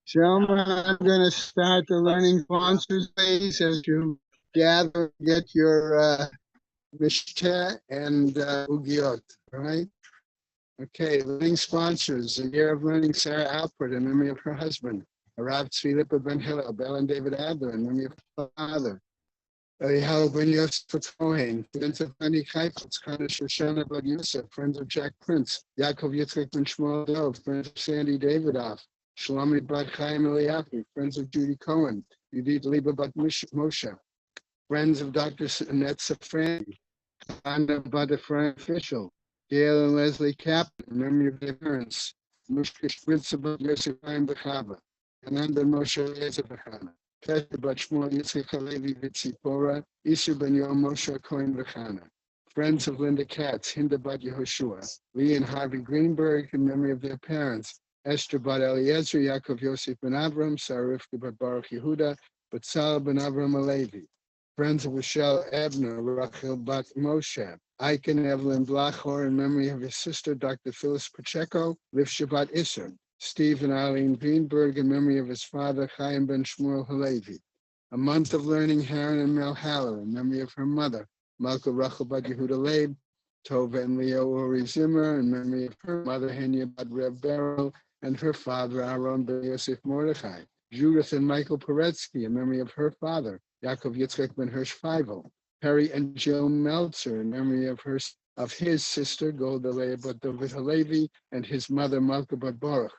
Gentlemen, I'm going to start the learning sponsors, please, as you gather, get your Mishteh and Ugiot, right? Okay, learning sponsors, a year of learning Sarah Alpert in memory of her husband, Arav Tzvi Ben Hillel, Bell and David Adler in memory of her father, Eliyahu Ben Yosef Cohen, friends of Fanny Keifetz, Kana Shoshana Ben Yosef, friends of Jack Prince, Yaakov Yitzchak Ben Shmuel Dov, friends of Sandy Davidoff, Shlomi Bat Chaim Eliyahu, friends of Judy Cohen, Yudit Liba Bat Moshe, friends of Dr. Annette Safrani, Anna Bat Ephraim Fischel, Gail and Leslie Kaplan, in memory of their parents, Mushka Spritzer Bat Yosef Chaim Bechava, Ananda Moshe Eliezer Bechana, Kesha Bat Shmuel Yitzchak Halevi Vitzipora, Isur Ben Yom Moshe Cohen Bechana, friends of Linda Katz, Hinda Bat Yehoshua, Lee and Harvey Greenberg, in memory of their parents, Esther Bat Eliezer, Yaakov Yosef Ben Avram, Sarah Rivka Bat Baruch Yehuda, Batzal Ben Avram Alevi, friends of Michelle Ebner, Rachel Bat Moshe, Aiken Evelyn Blachor, in memory of his sister, Dr. Phyllis Pacheco, Liv Shabbat Isser, Steve and Eileen Greenberg, in memory of his father, Chaim Ben Shmuel Halevi. A month of learning Haran and Mel Haller, in memory of her mother, Malka Rachel Bat Yehuda Leib, Tova and Leo Ori Zimmer, in memory of her mother, Henya Bat Reb Beryl, and her father, Aaron Ben Yosef Mordechai. Judith and Michael Poretsky, in memory of her father, Yaakov Yitzchak Ben Hirsch Feivel. Perry and Jill Meltzer, in memory of his sister, Golda Leah Bat David Halevi, and his mother, Malka Bat Baruch.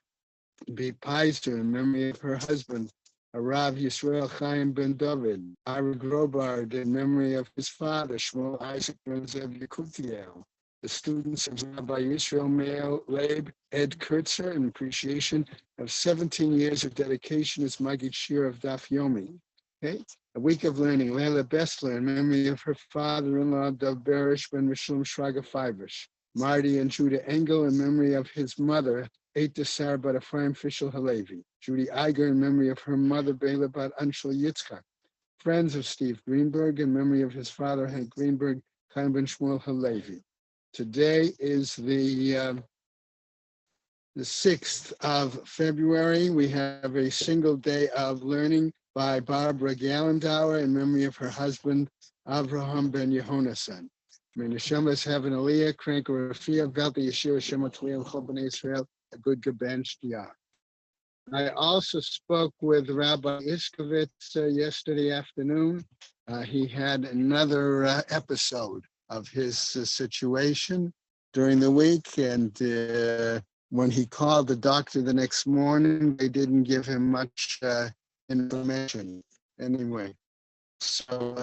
B. Peiser, in memory of her husband, Arav Yisrael Chaim Ben David. Ira Grobard, in memory of his father, Shmuel Isaac Ben Zev Yekutiel. The students of Rabbi Yisrael Meir Leib Ed Kurtzer, in appreciation of 17 years of dedication as Magid Shir of Daf Yomi. Okay, a week of learning. Leila Bessler, in memory of her father-in-law, Dov Berish Ben Rishon Shraga Fivers. Marty and Judah Engel, in memory of his mother, Eita Sarah Bat Ephraim Fischel Halevi. Judy Iger, in memory of her mother, Bela Bat Anshel Yitzchak. Friends of Steve Greenberg, in memory of his father, Hank Greenberg, Chaim Ben Shmuel Halevi. Today is the 6th of February. We have a single day of learning by Barbara Gallendauer in memory of her husband, Avraham Ben Yehonasan. May the Neshamas have an Aliyah, Crank or Rafia, Velta Yeshua, Shema Tviyam, Chol B'nai Israel, a good Gaben Shtiah. I also spoke with Rabbi Iskovitz yesterday afternoon. He had another episode of his situation during the week, and when he called the doctor the next morning, they didn't give him much information anyway. So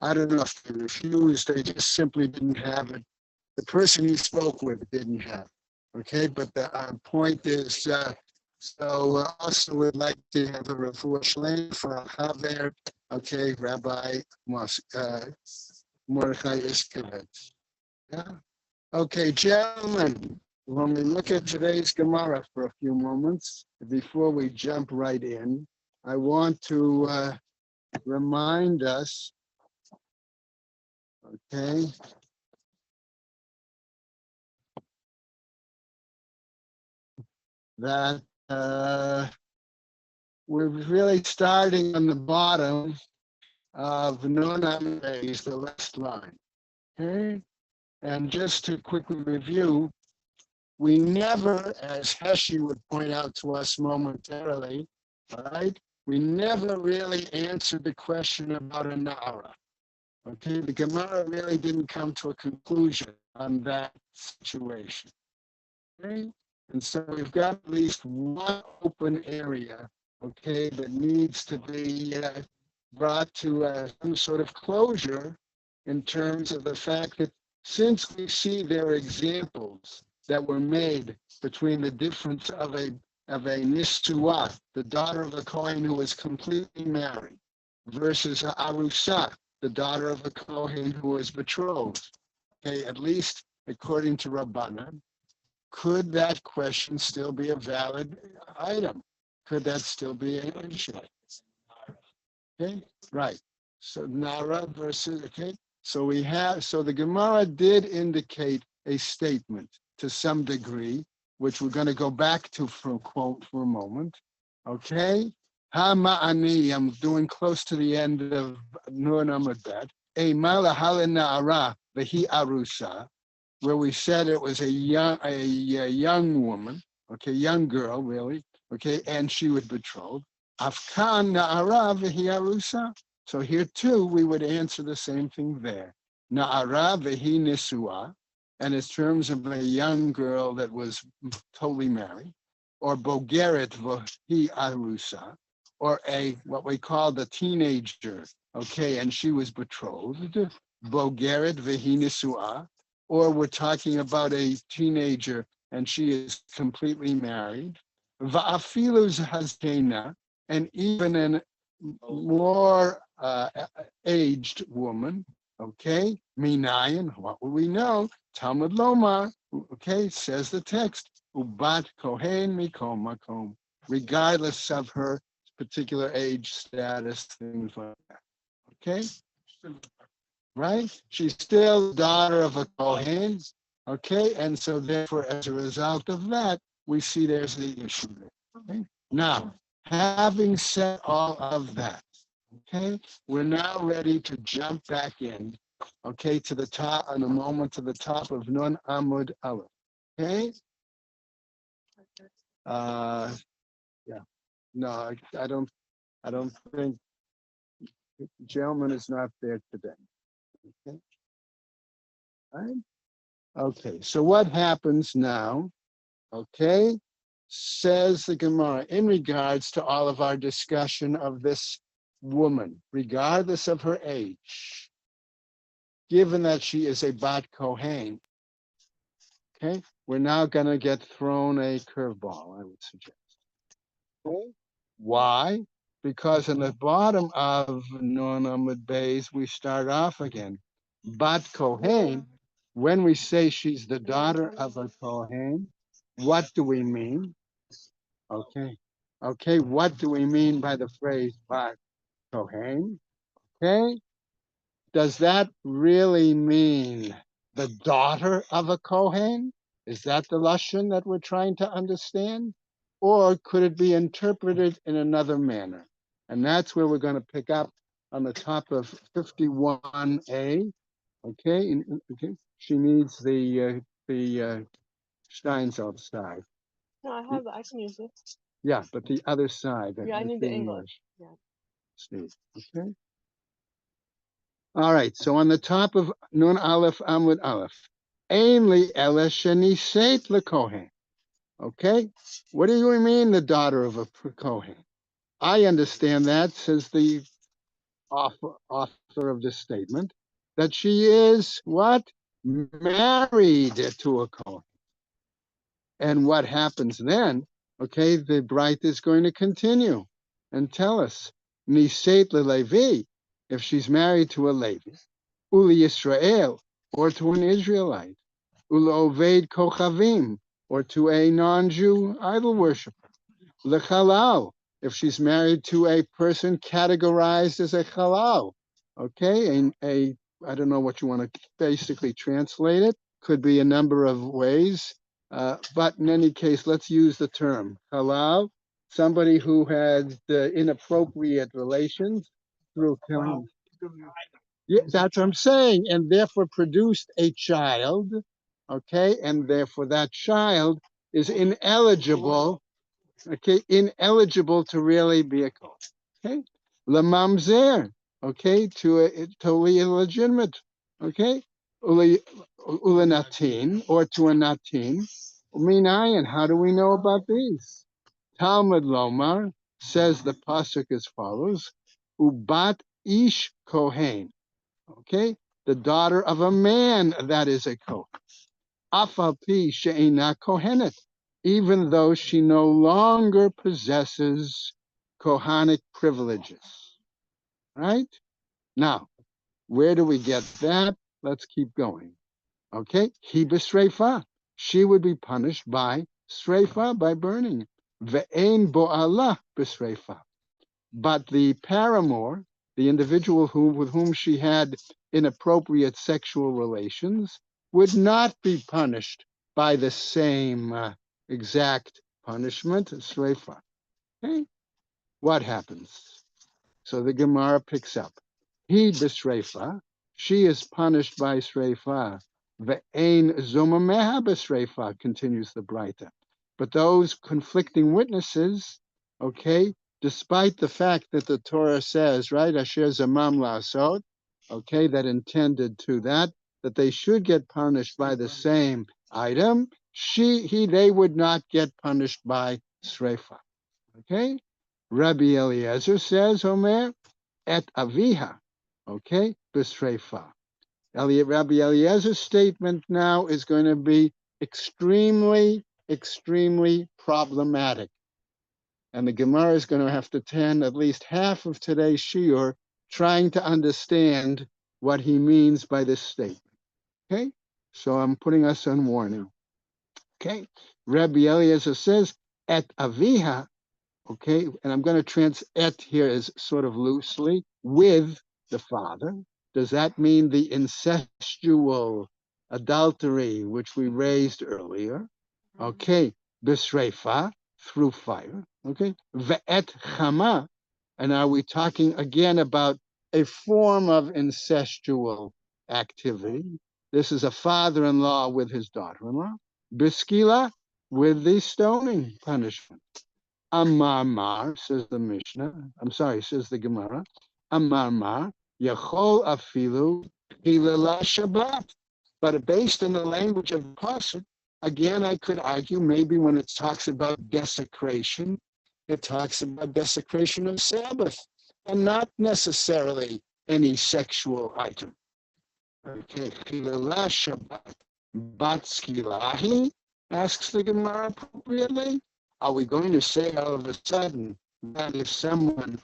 I don't know if they refused, they just simply didn't have it. The person he spoke with didn't have it. Okay, but the point is, also would like to have a refuah shleim for Haver, okay, Rabbi Mordechai Iskovitz. Yeah. Okay, gentlemen, when we look at today's Gemara for a few moments, before we jump right in, I want to remind us, okay, that we're really starting on the bottom of Nunam Base, the last line. Okay, and just to quickly review, we never, as Heshi would point out to us momentarily, right? We never really answered the question about a Nara. Okay, the Gemara really didn't come to a conclusion on that situation. Okay, and so we've got at least one open area, okay, that needs to be brought to some sort of closure in terms of the fact that since we see there are examples that were made between the difference of a Nisuah, the daughter of a Kohen who was completely married, versus a Arusah, the daughter of a Kohen who was betrothed. Okay, at least according to Rabbanan, could that question still be a valid item? Could that still be an issue? Okay, right. So Nara versus, okay. So the Gemara did indicate a statement to some degree, which we're going to go back to for a quote for a moment. Okay? Hama'ani, I'm doing close to the end of Nur Amud Bet. A malahala na'ara v'hi arusa, where we said it was a young woman, okay, young girl, really, okay, and she was betrothed. Afkan na'ara v'hi arusa. So here too, we would answer the same thing there. Na'ara v'hi nisua, and in terms of a young girl that was totally married, or bogeret v'hi arusa, or a what we call the teenager, okay, and she was betrothed, bogeret v'hi nisua, or we're talking about a teenager and she is completely married, va'afilu hazkena, and even an more aged woman, okay, minayin, what will we know? Talmud Lomar, okay, says the text, ubat kohen mikom makom, regardless of her particular age, status, things like that, okay? Right? She's still the daughter of a Kohen, okay? And so therefore, as a result of that, we see there's the issue there, okay? Now, having said all of that, okay, we're now ready to jump back in, okay, to the top, on a moment to the top of Nun Amud Aleph, okay? Yeah, no, I don't think, the gentleman is not there today, okay? All right? Okay, so what happens now, okay, says the Gemara, in regards to all of our discussion of this woman, regardless of her age, given that she is a Bat Kohen, okay, we're now going to get thrown a curveball, I would suggest. Okay? Why? Because in the bottom of Nun Amud Beis, we start off again. Bat Kohen, when we say she's the daughter of a Kohen, what do we mean? Okay. Okay, what do we mean by the phrase Bat Kohen? Okay. Does that really mean the daughter of a Kohen? Is that the Lashon that we're trying to understand? Or could it be interpreted in another manner? And that's where we're going to pick up on the top of 51a. Okay, okay. She needs the Steinsaltz side. No, I can use it. Yeah, but the other side. Yeah, I need the English. Yeah. Steve, okay. All right, so on the top of Nun Aleph Amud Aleph, Ainli Ela Sheniseit LeKohen. Okay, what do you mean the daughter of a Kohen? I understand that, says the author of this statement, that she is what? Married to a Kohen. And what happens then? Okay, the Bright is going to continue and tell us, Niseit Levi, if she's married to a Levi, Uli Yisrael, or to an Israelite, Ula Oved Kochavim, or to a non-Jew idol worshiper, Lechalal, if she's married to a person categorized as a halal, okay, I don't know what you want to basically translate it, could be a number of ways, but in any case, let's use the term halal, somebody who had inappropriate relations through killing. Yeah, that's what I'm saying, and therefore produced a child, okay, and therefore that child is ineligible, okay, ineligible to really be a kohen, okay, lemamzer, okay, to a totally illegitimate, okay, ulanatin, or to a natin, minayin. How do we know about these? Talmud Lomar says the pasuk as follows: Ubat ish kohen. Okay, the daughter of a man that is a kohen. Afal pi she'ina kohenet, even though she no longer possesses kohanic privileges. Right? Now, where do we get that? Let's keep going. Okay, he b'sreifa. She would be punished by sreifa, by burning. Ve'ein bo'ala b'sreifa. But the paramour, the individual with whom she had inappropriate sexual relations, would not be punished by the same exact punishment, sreifa. Okay, what happens? So the Gemara picks up. He b'sreifa, she is punished by sreifa. Ve'ein zomameha b'sreifa, continues the Braita. But those conflicting witnesses, okay, despite the fact that the Torah says, right, asher zamam la'asot, okay, that intended to that they should get punished by the same item, they would not get punished by sreifa. Okay, Rabbi Eliezer says, Omer, et aviha, okay, b'sreifa. Rabbi Eliezer's statement now is going to be extremely, extremely problematic. And the Gemara is going to have to attend at least half of today's shiur trying to understand what he means by this statement. Okay, so I'm putting us on warning. Okay, Rabbi Eliezer says, et aviha, okay, and I'm going to trans et here as sort of loosely with the father. Does that mean the incestual adultery which we raised earlier? Okay, bisreifa, through fire. Okay, ve'et chama, and are we talking again about a form of incestual activity? This is a father-in-law with his daughter-in-law. Biskila, with the stoning punishment. Amar, says the Mishnah. I'm sorry, says the Gemara. Amar, Yachol afilu hilala Shabbat. But based on the language of the pasuk, again, I could argue maybe when it talks about desecration, it talks about desecration of Sabbath, and not necessarily any sexual item. Okay, hilala Shabbat. Batskilahi, asks the Gemara appropriately. Are we going to say all of a sudden that if someone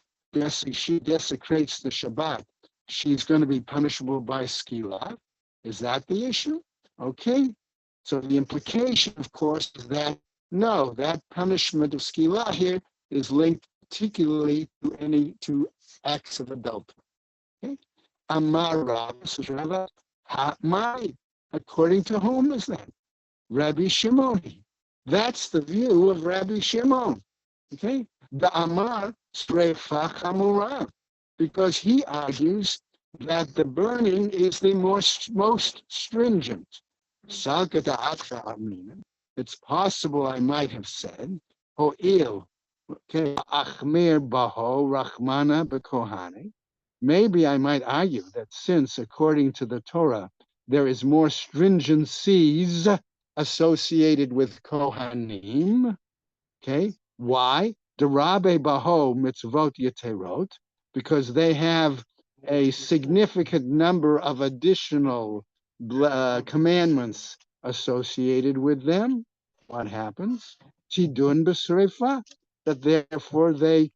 she desecrates the Shabbat, she's going to be punishable by skila? Is that the issue? Okay. So the implication, of course, is that no, that punishment of skila here is linked particularly to acts of adultery. Okay. Amar Rav, this is Rav, Hatmai. According to whom is that? Rabbi Shimon. That's the view of Rabbi Shimon. Okay? The Amar Sreifa Chamura, because he argues that the burning is the most stringent. Salkata Atcha Amina. It's possible I might have said, Ho'il, okay, Achmir Baho Rachmana Bekohane. Maybe I might argue that since, according to the Torah, there is more stringencies associated with Kohanim. Okay, why? Derabe Baho mitzvot yeterot, because they have a significant number of additional commandments associated with them. What happens? Tidun b'sreifa, that therefore they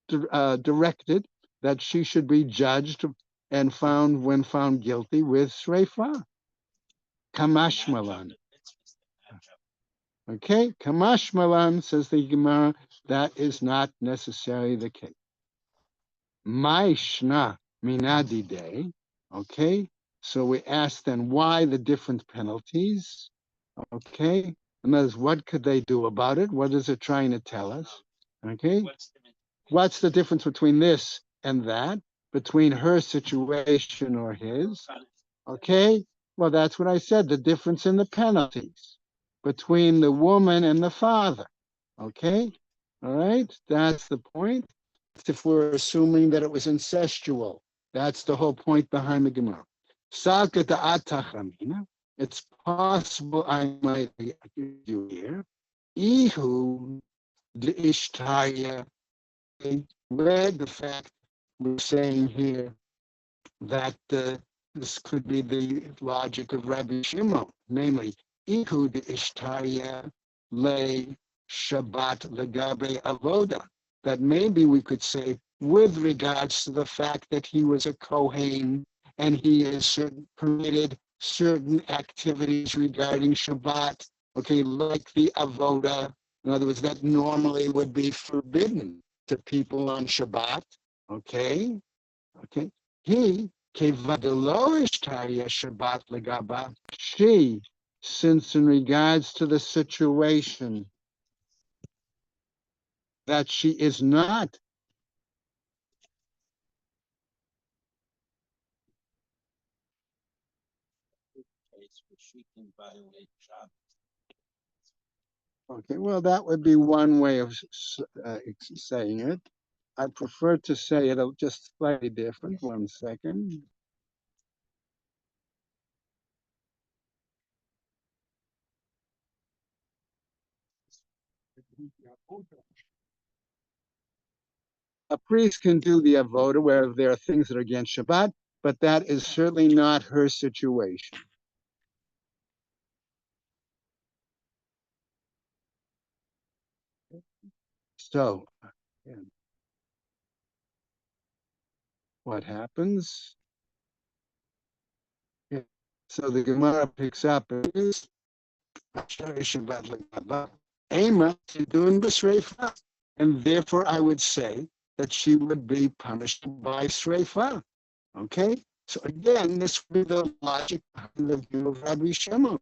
directed that she should be judged and found, when found guilty, with sreifa. Kamashmalan. Okay, Kamashmalan, says the Gemara, that is not necessarily the case. Maishna minadi day. Okay, so we ask then why the different penalties. Okay, and as what could they do about it? What is it trying to tell us? Okay, what's the difference between this and that? Between her situation or his? Okay, well, that's what I said, the difference in the penalties between the woman and the father. Okay, all right, that's the point. If we're assuming that it was incestual, that's the whole point behind the Gemara. It's possible I might argue you here. Ihu the Ishtaya, where the fact we're saying here that this could be the logic of Rabbi Shimon, namely, Ikud Ishtaya Le Shabbat Legabe Avoda, that maybe we could say with regards to the fact that he was a Kohen and he is permitted certain activities regarding Shabbat, okay, like the Avoda, in other words, that normally would be forbidden to people on Shabbat, okay? He she since in regards to the situation that she is not okay, well, that would be one way of saying it. I prefer to say it just slightly different. 1 second. A priest can do the avoda where there are things that are against Shabbat, but that is certainly not her situation. So, what happens? So the Gemara picks up and therefore I would say that she would be punished by Sreifa. Okay? So again, this would be the logic behind the view of Rabbi Shimon.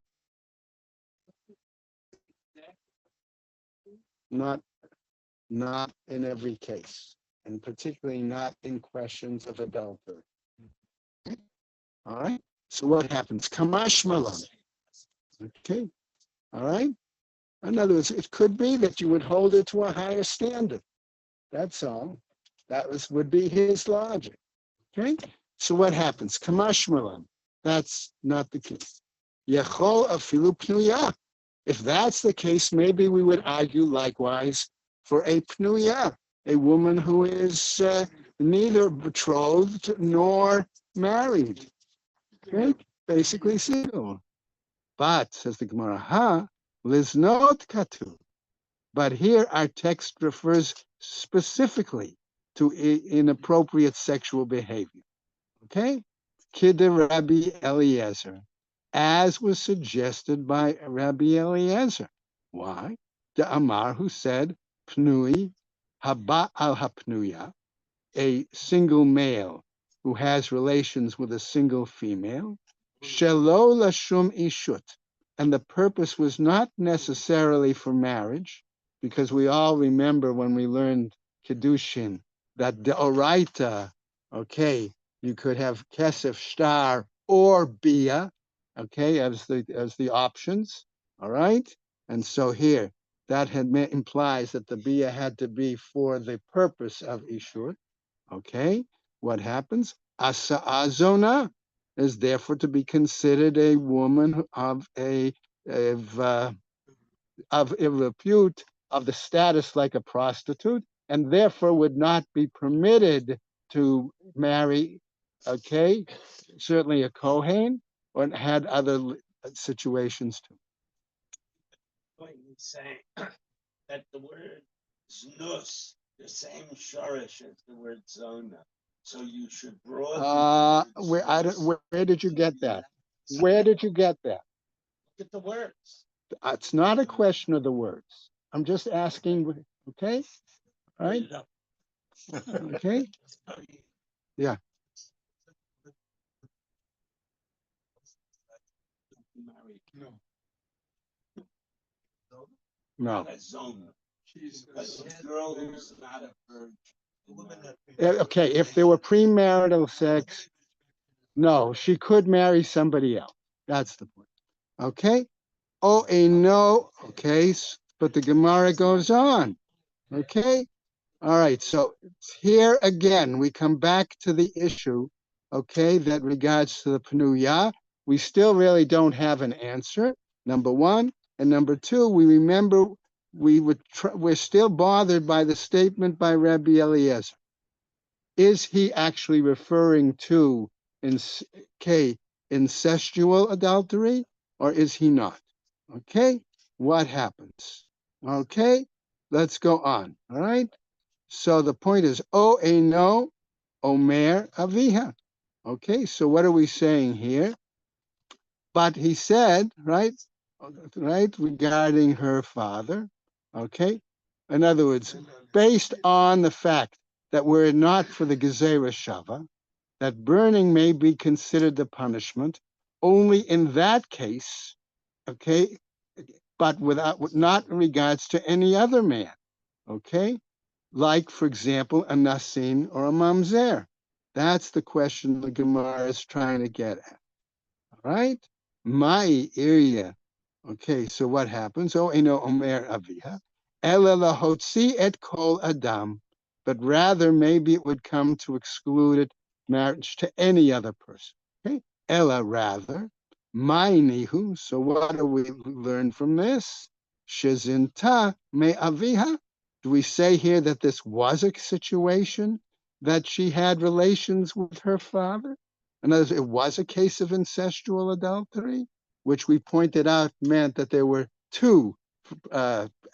Not in every case, and particularly not in questions of adultery. All right? So what happens? Kamash malan. Okay? All right? In other words, it could be that you would hold it to a higher standard. That's all. Would be his logic. Okay? So what happens? Kamash malan. That's not the case. Yechol afilu pnuya. If that's the case, maybe we would argue likewise for a pnuya, a woman who is neither betrothed nor married. Okay? Basically single. But, says the Gemara, liznot katu. But here our text refers specifically to inappropriate sexual behavior. Okay? Kidder Rabbi Eliezer, as was suggested by Rabbi Eliezer. Why? The Amar, who said, Pnui haba al hapnuya, a single male who has relations with a single female, shelo lashum ishut, and the purpose was not necessarily for marriage, because we all remember when we learned Kiddushin that the oraita, okay, you could have kesef shtar or bia, okay, as the options, all right? And so here, that implies that the bia had to be for the purpose of ishur, okay? What happens? Asa azona is therefore to be considered a woman of repute, of the status like a prostitute, and therefore would not be permitted to marry, okay, certainly a Kohen, or had other situations too. What you saying that the word znus, the same shorish as the word zona. So you should broaden. Where did you get that? Where did you get that? Look at the words. It's not a question of the words. I'm just asking, okay? All right? Okay? Yeah. No. Okay, if there were premarital sex, no, she could marry somebody else. That's the point. Okay? Oh, no. Okay, but the Gemara goes on. Okay? All right, so here again, we come back to the issue, okay, that regards to the Pnuya. We still really don't have an answer, number one. And number two, we remember we're still bothered by the statement by Rabbi Eliezer. Is he actually referring to incestual adultery, or is he not? Okay, what happens? Okay, let's go on, all right? So the point is, O Eino Omer Aviha. Okay, so what are we saying here? But he said, right, regarding her father, okay? In other words, based on the fact that were it not for the Gezerah Shava, that burning may be considered the punishment, only in that case, okay, but without not in regards to any other man, okay? Like, for example, a nasin or a mamzer. That's the question the Gemara is trying to get at. All right? My area. Okay, so what happens? Oh, eno omer aviha. Ela lahotzi et kol adam. But rather, maybe it would come to exclude it marriage to any other person. Okay? Ella rather. My nihu. So what do we learn from this? Shezinta me aviha. Do we say here that this was a situation that she had relations with her father? In other words, it was a case of incestual adultery, which we pointed out meant that there were two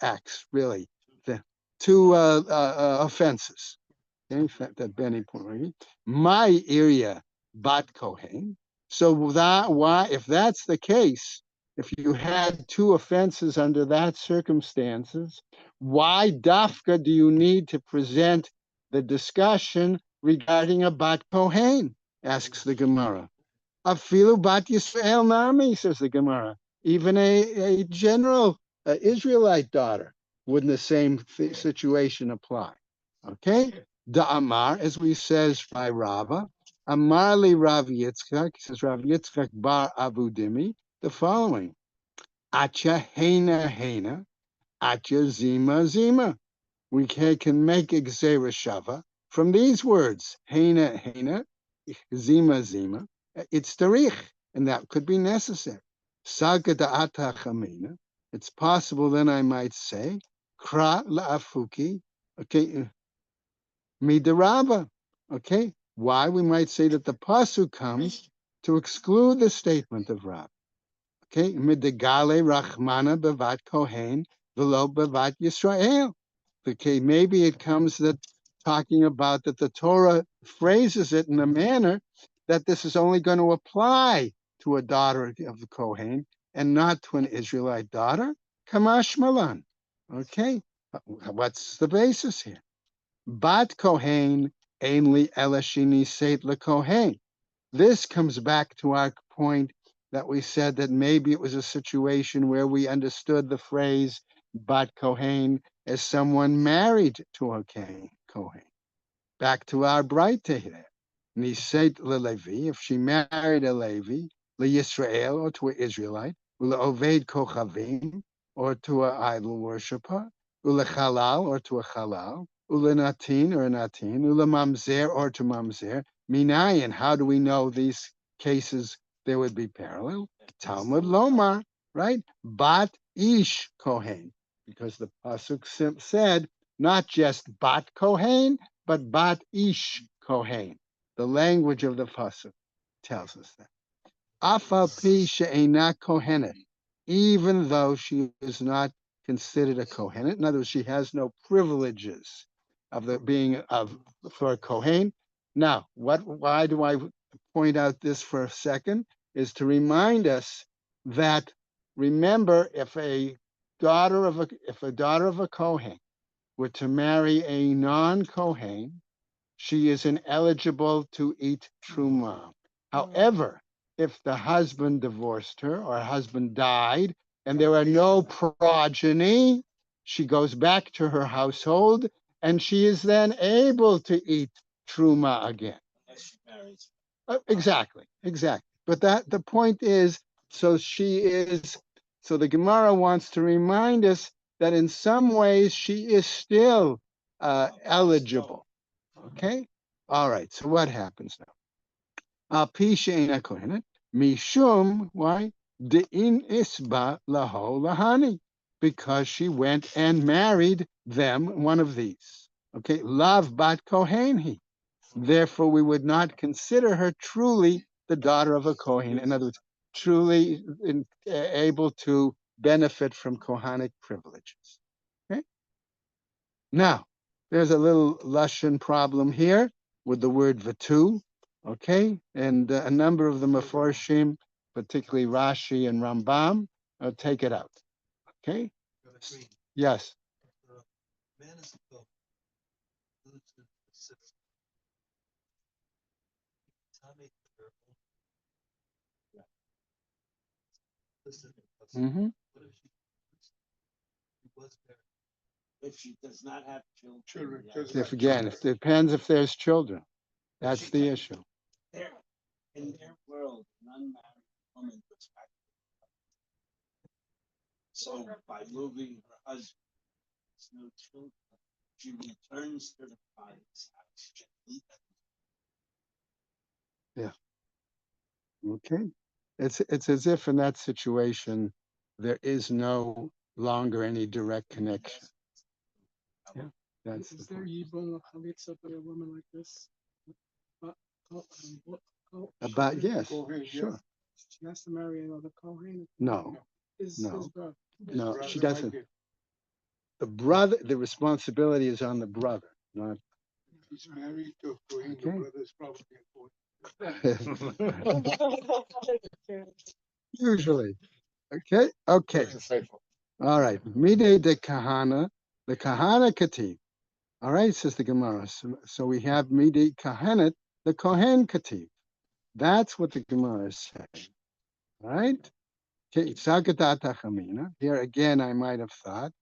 acts, really, the two offenses. Okay, that Benny point, right? My area, bat kohen. So that why, if that's the case, if you had two offenses under that circumstances, why dafka do you need to present the discussion regarding a bat kohen? Asks the Gemara. Afilu bat Yisrael nami, says the Gemara. Even a general Israelite daughter, wouldn't the same situation apply? Okay? Da Amar, as we says by Rava, Amar li Rav Yitzchak, says Rav Yitzchak bar Avudimi, the following. Acha hena hena, acha zima zima. We can make a gzera shava from these words, hena hena, zima zima. It's tarich, and that could be necessary. Saga da'ata chamina. It's possible then I might say, kra la'afuki, okay, midaraba. Okay, why we might say that the pasuk comes to exclude the statement of Rab. Okay, midegale rachmana bevat kohen velo bevat Yisrael. Okay, maybe it comes that talking about that the Torah phrases it in a manner that this is only going to apply to a daughter of the Kohen and not to an Israelite daughter. Kamash Malan. Okay, what's the basis here? Bat Kohen ainli elashini seit le Kohen. This comes back to our point that we said that maybe it was a situation where we understood the phrase Bat Kohen as someone married to a Kohen. Back to our Braita here. Nisait leLevi, if she married a Levi, leYisrael, or to an Israelite, leOved Kochavim, or to an idol worshiper, ulechalal, or to a halal, ulenatin, or a natin, ulemamzer, or to mamzer. Minayin, how do we know these cases there would be parallel? Talmud Lomar, right? Bat ish Kohen, because the pasuk said not just bat Kohen, but bat ish Kohen. The language of the pasuk tells us that. Afal pi she'ena kohenet, even though she is not considered a kohenet. In other words, she has no privileges of the being of for a kohen. Now, why do I point out this for a second? Is to remind us that remember, if a daughter of a kohen were to marry a non-kohen, she is ineligible to eat truma. However, if the husband divorced her or her husband died and there are no progeny, she goes back to her household and she is then able to eat truma again. Unless she marries. Exactly. But the point is, so the Gemara wants to remind us that in some ways she is still eligible. Okay? All right, so what happens now? Mishum, why? De'in isba laho lahani. Because she went and married them, one of these. Okay, lav bat kohenhi. Therefore, we would not consider her truly the daughter of a Kohen. In other words, truly able to benefit from Kohanic privileges. Okay? Now, there's a little Lashon problem here with the word vatu, okay? And a number of the Mefarshim, particularly Rashi and Rambam, take it out, okay? Yes. Mm-hmm. If she does not have children, yes. If again, it depends if there's children. That's the issue. There, in their world, an unmarried woman goes back. So by moving her husband, there's no children. She returns to the father's house. Yeah. Okay. It's as if in that situation there is no longer any direct connection. Yeah. That's Is the there point. Yibum Chalitza for a woman like this? About yes, sure. She has to marry another Kohen. No, His no, brother. no. She doesn't. The brother, the responsibility is on the brother, not. He's married to Kohen. Okay. The brother's probably important. Usually. Okay. Okay. All right. Mide de Kahana, the Kahana Kativ. All right, says the Gemara. So we have Mide Kahanet, the Kohen Kativ. That's what the Gemara is saying. All right. Okay. Sagadata Chamina. Here again, I might have thought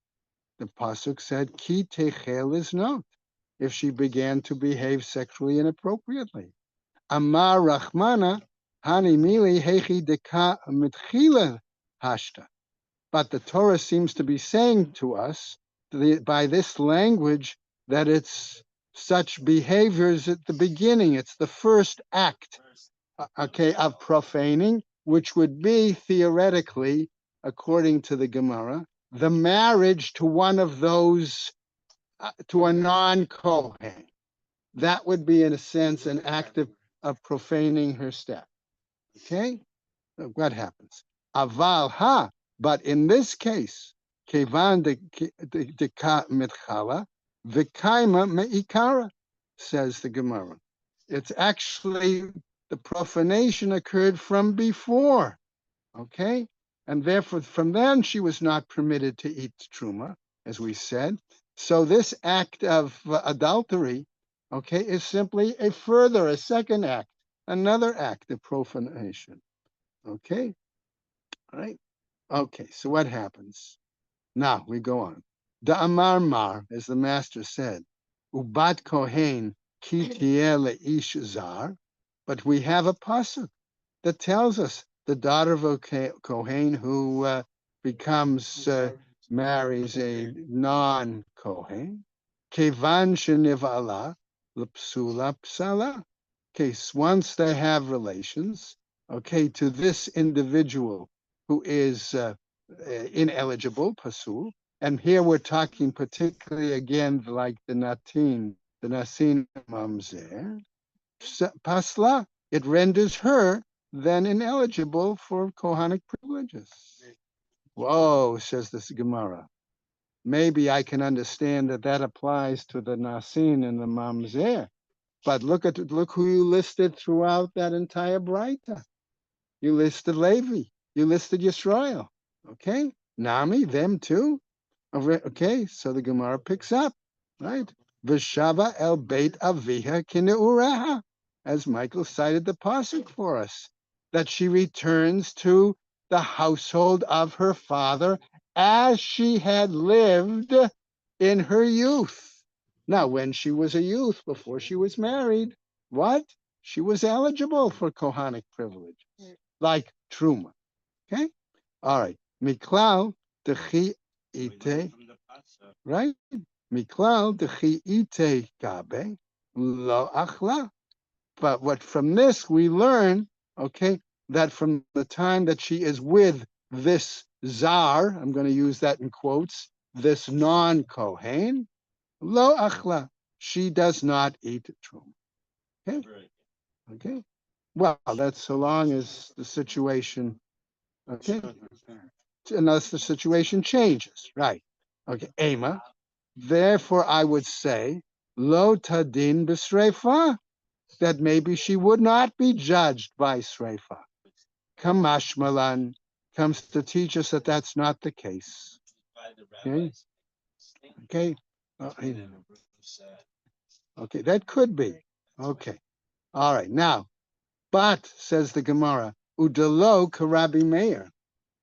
the pasuk said Ki Techel is not if she began to behave sexually inappropriately. Amar Rachmana Hani Mili Hechi Deka Mitchila Hashta. But the Torah seems to be saying to us by this language that it's such behaviors at the beginning. It's the first act, okay, of profaning, which would be theoretically, according to the Gemara, the marriage to one of those, to a non-Kohen. That would be, in a sense, an act of profaning her step. Okay? What happens? Aval ha, but in this case, kevan de ka mitchala, v'kaima me'ikara, says the Gemara. It's actually, the profanation occurred from before, okay? And therefore, from then, she was not permitted to eat truma, as we said. So this act of adultery, okay, is simply a second act, another act of profanation. Okay, all right. Okay, so what happens? Now we go on. The Amar Mar, as the master said, Ubat Kohen ki ish zar, but we have a pasuk that tells us the daughter of a Kohen who marries a non-Kohen, kevan shenivala l'psula psala. Case once they have relations, okay, to this individual who is ineligible, pasul, and here we're talking particularly again like the Nasin mamzer, pasla, it renders her then ineligible for Kohanic privileges. Whoa, says this Gemara. Maybe I can understand that applies to the Nasin and the mamzer. But look who you listed throughout that entire Braita. You listed Levi. You listed Yisrael. Okay? Nami, them too. Okay, so the Gemara picks up, right? V'shava el beit aviha kineureha, as Michael cited the pasuk for us, that she returns to the household of her father as she had lived in her youth. Now, when she was a youth, before she was married, what? She was eligible for Kohanic privilege, like Truma. Okay? All right. Miklal dechi ite, right? Miklal dechi ite gabe lo achla. But what from this we learn, okay, that from the time that she is with this czar, I'm going to use that in quotes, this non-Kohen, lo achla, she does not eat truma. Okay? Okay? Well, that's so long as the situation, okay, unless the situation changes, right? Okay, Ema. Therefore, I would say, lo tadin b'sreifa, that maybe she would not be judged by sreifa. Kamashmalan comes to teach us that that's not the case. Okay? Okay? Okay, that could be. Okay. All right. Now, but, says the Gemara, udalo karabi meir.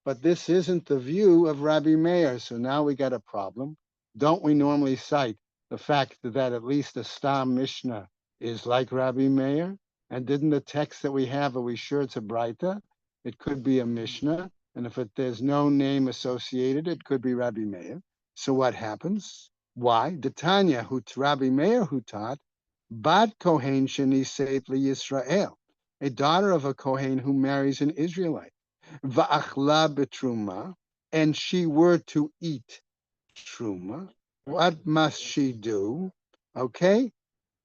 But this isn't the view of Rabbi Meir. So now we got a problem. Don't we normally cite the fact that at least the Stam Mishnah is like Rabbi Meir? And didn't the text that we have, are we sure it's a Braita? It could be a Mishnah. And if there's no name associated, it could be Rabbi Meir. So what happens? Why? Tanya, who Rabbi Meir who taught, Bat Kohen Sheniseit Yisrael, a daughter of a Kohen who marries an Israelite. Va'achla betruma, and she were to eat truma, what must she do? Okay,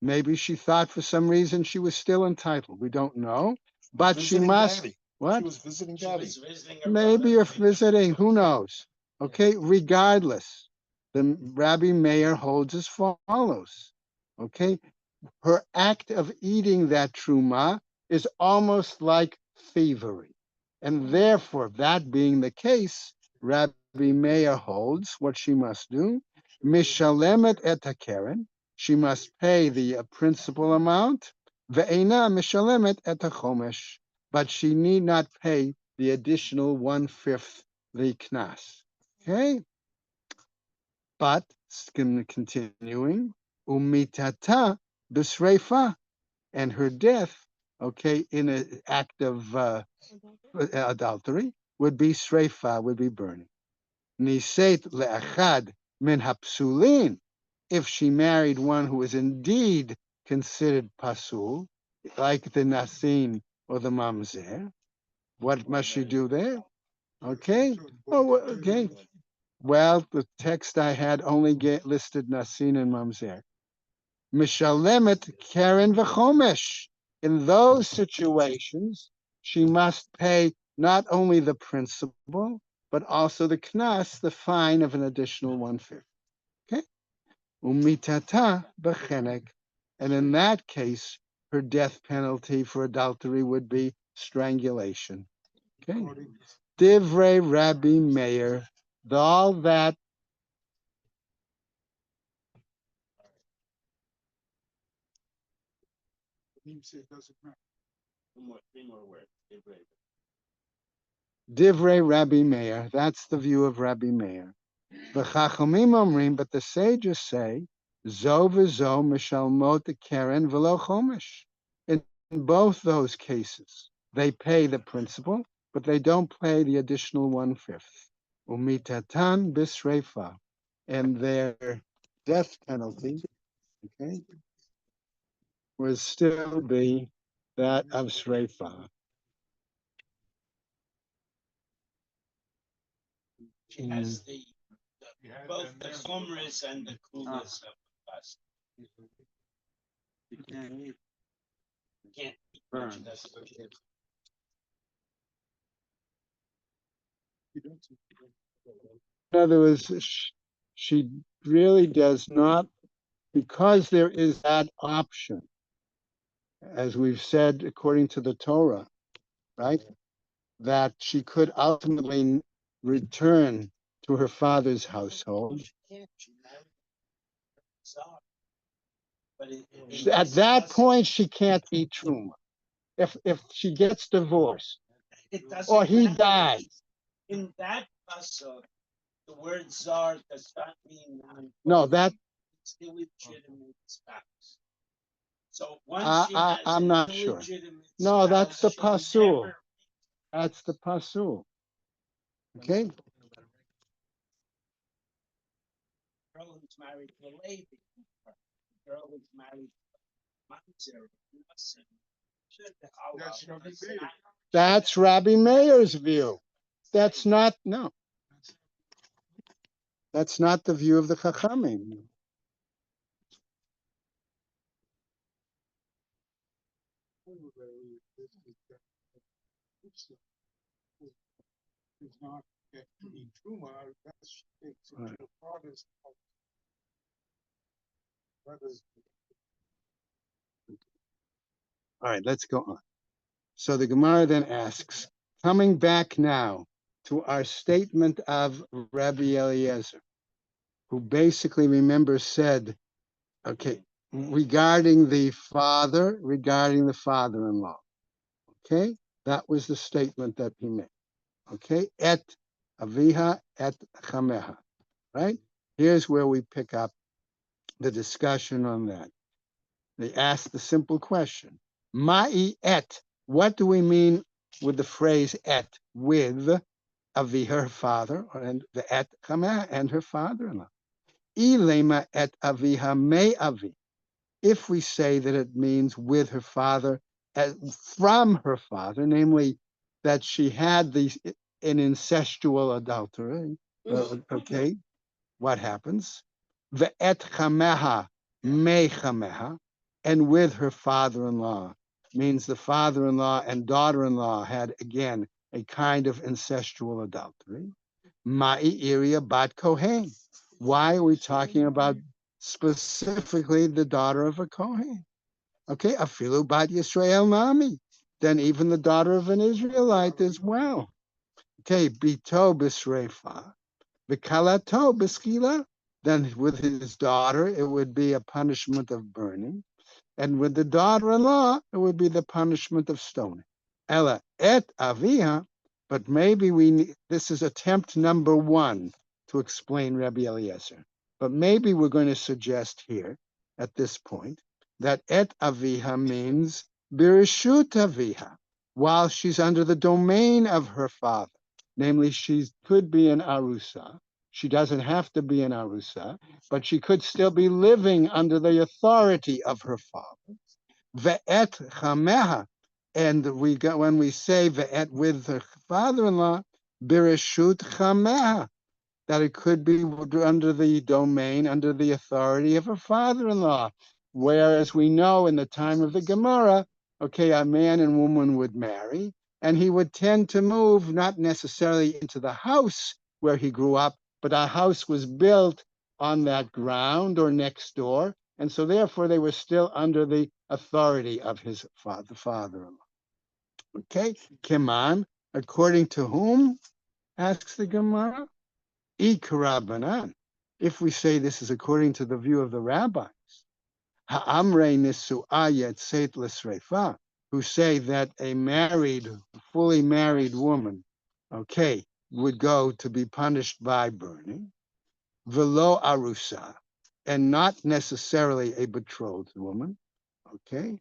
maybe she thought for some reason she was still entitled. We don't know, but she must. Daddy. What? She was visiting She daddy. was visiting her Maybe you're brother. visiting. Who knows? Okay, regardless, the Rabbi Meir holds as follows. Okay, her act of eating that truma is almost like thievery. And therefore, that being the case, Rabbi Meir holds what she must do. Mishalemet et hakeren, she must pay the principal amount. Ve'ena mishalemet et hachomesh, but she need not pay the additional 1/5, the knas. Okay? But, continuing, umitata b'sreifa, and her death, okay, in an act of adultery, would be sreifa, would be burning. Niseit le'achad min hapsulin, if she married one who is indeed considered pasul, like the nasin or the mamzer, what must she do there? Okay. Oh, okay. Well, the text I had only listed nasin and mamzer. Mishalemet Karen v'chomesh. In those situations, she must pay not only the principal, but also the knas, the fine of an additional 1/5. Okay? Umitata b'chenek. And in that case, her death penalty for adultery would be strangulation. Okay? Divrei Rabbi Meir. All that Three more words. Divrei Rabbi Meir. That's the view of Rabbi Meir. The Chachamim Omrim, but the sages say, Zo v'zo mishalmot keren v'lo chomesh. In both those cases, they pay the principal, but they don't pay the additional 1/5. Umitatan bisreifa, and their death penalty, okay, will still be that of sreifa. She has both the chumras and the kulas of the past. You can't eat much of this. In other words, she really does not, because there is that option, as we've said, according to the Torah, right, that she could ultimately return to her father's household. At that point, she can't eat truma. If she gets divorced or he dies. In that pasuk, the word zar does not mean No, that it's illegitimate spouse. So once she has I'm not sure. No, spouse, that's the she pasul. never- That's the pasul. Okay. Girl who's married to a lady, girl who's married to a That's Rabbi Meir's view. That's not, no. That's not the view of the Chachamim. All right, let's go on. So the Gemara then asks, coming back now to our statement of Rabbi Eliezer, who basically, remember, said, okay, regarding the father-in-law, okay? That was the statement that he made. Okay, et aviha et chameha. Right? Here's where we pick up the discussion on that. They ask the simple question, Ma'i et. What do we mean with the phrase et? With aviha, her father, and the et chameha, and her father-in-law. Ilema et aviha me avi. If we say that it means with her father, from her father, namely that she had an incestual adultery, okay, what happens? Ve'et chameha me chameha, and with her father-in-law, means the father-in-law and daughter-in-law had again a kind of incestual adultery. Ma'i iria bat kohen. Why are we talking about specifically the daughter of a kohen? Okay, afilu bat Yisrael nami. Then even the daughter of an Israelite as well. Okay, bito bisrefa. Vikalato biskila, then with his daughter, it would be a punishment of burning. And with the daughter-in-law, it would be the punishment of stoning. Ella et aviha, but maybe this is attempt number one to explain Rabbi Eliezer. But maybe we're going to suggest here, at this point, that et aviha means birishut aviha, while she's under the domain of her father. Namely, she could be an arusa. She doesn't have to be an arusa, but she could still be living under the authority of her father. Ve'et chameha, and when we say ve'et with her father-in-law, bireshut chameha, that it could be under the domain, under the authority of her father-in-law. Whereas we know in the time of the Gemara, okay, a man and woman would marry, and he would tend to move not necessarily into the house where he grew up, but a house was built on that ground or next door, and so therefore they were still under the authority of his father-in-law. Okay, Kiman, according to whom? Asks the Gemara. Ikarabanan. If we say this is according to the view of the rabbis, ha'amrei nisu'ayet seit l'sreifa, who say that a fully married woman, okay, would go to be punished by burning, velo arusa, and not necessarily a betrothed woman, okay?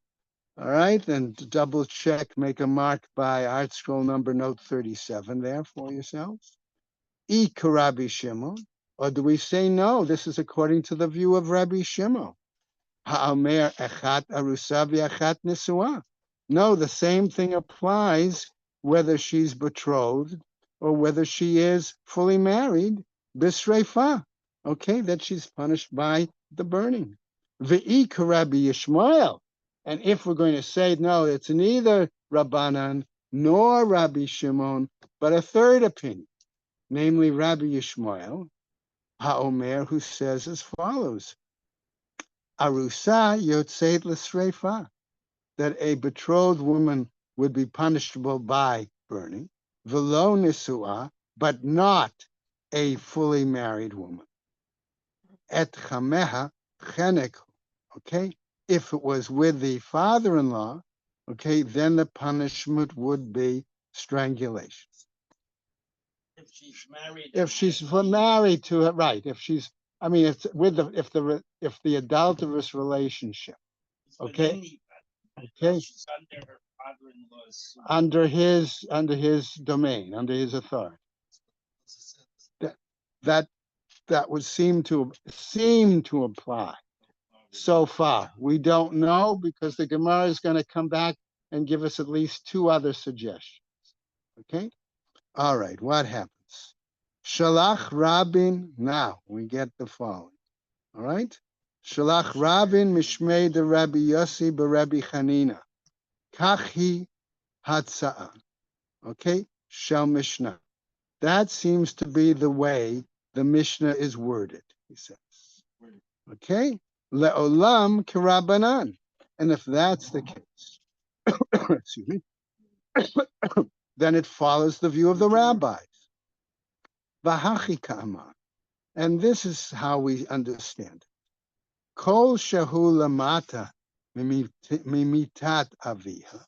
All right, and to double check, make a mark by Art Scroll number note 37 there for yourselves. Rabbi Shimon, or do we say no? This is according to the view of Rabbi Shimon. Ha'omer echat arusa v'echat nesua. No, the same thing applies whether she's betrothed or whether she is fully married. Bisreifa, okay, that she's punished by the burning. Ve'ik Rabbi Yishmael. And if we're going to say no, it's neither Rabbanan nor Rabbi Shimon, but a third opinion, namely Rabbi Yishmael, Ha'omer, who says as follows, Arusa yotzeit l'sreifa, that a betrothed woman would be punishable by burning, velo nisua, but not a fully married woman. Et chameha chenek, okay? If it was with the father-in-law, okay, then the punishment would be strangulation. If she's married. If she's married to it, right? If she's, I mean, it's with if the adulterous relationship, okay, okay, She's under her father-in-law's. under his domain, under his authority. That would seem to apply. So far, we don't know because the Gemara is going to come back and give us at least two other suggestions. Okay, all right. What happens? Shalach Rabin. Now we get the following. All right. Shalach Rabin Mishmei de Rabbi Yossi beRabbi Chanina. Kachi Hatza'a. Okay. Shel Mishnah. That seems to be the way the Mishnah is worded, he says. Okay. Le'olam kirabanan. And if that's the case, excuse me, then it follows the view of the rabbis. Vahachi ka'amar. And this is how we understand it. Kol shehu lamata mimitat aviha.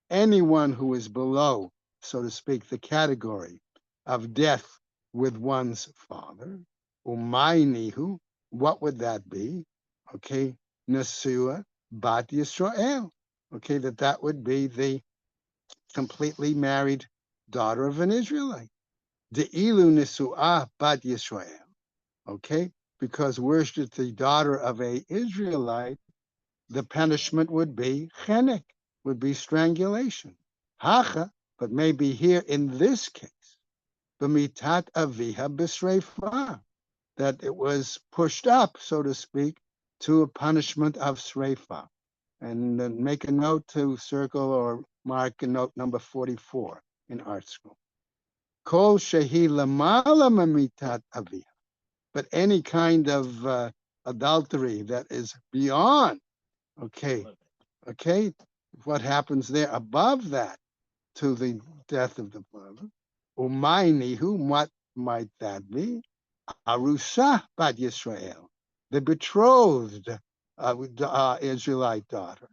Anyone who is below so to speak, the category of death with one's father. Umaynihu, what would that be? Okay, Nesua Bat Yisrael. Okay, that would be the completely married daughter of an Israelite. De'ilu Nesu'ah Bat Yisrael. Okay, because worshipped the daughter of a Israelite, the punishment would be chenek, would be strangulation. Hacha, but maybe here in this case, b'mitat aviha b'sreifa, that it was pushed up, so to speak, to a punishment of sreifa. And then make a note to circle or mark a note number 44 in art school. Kol shehi lamala mamitat aviha, but any kind of adultery that is beyond, okay, what happens there above that to the death of the father? Umaynihu, what might that be? Arusa bat Yisrael, the betrothed Israelite daughter.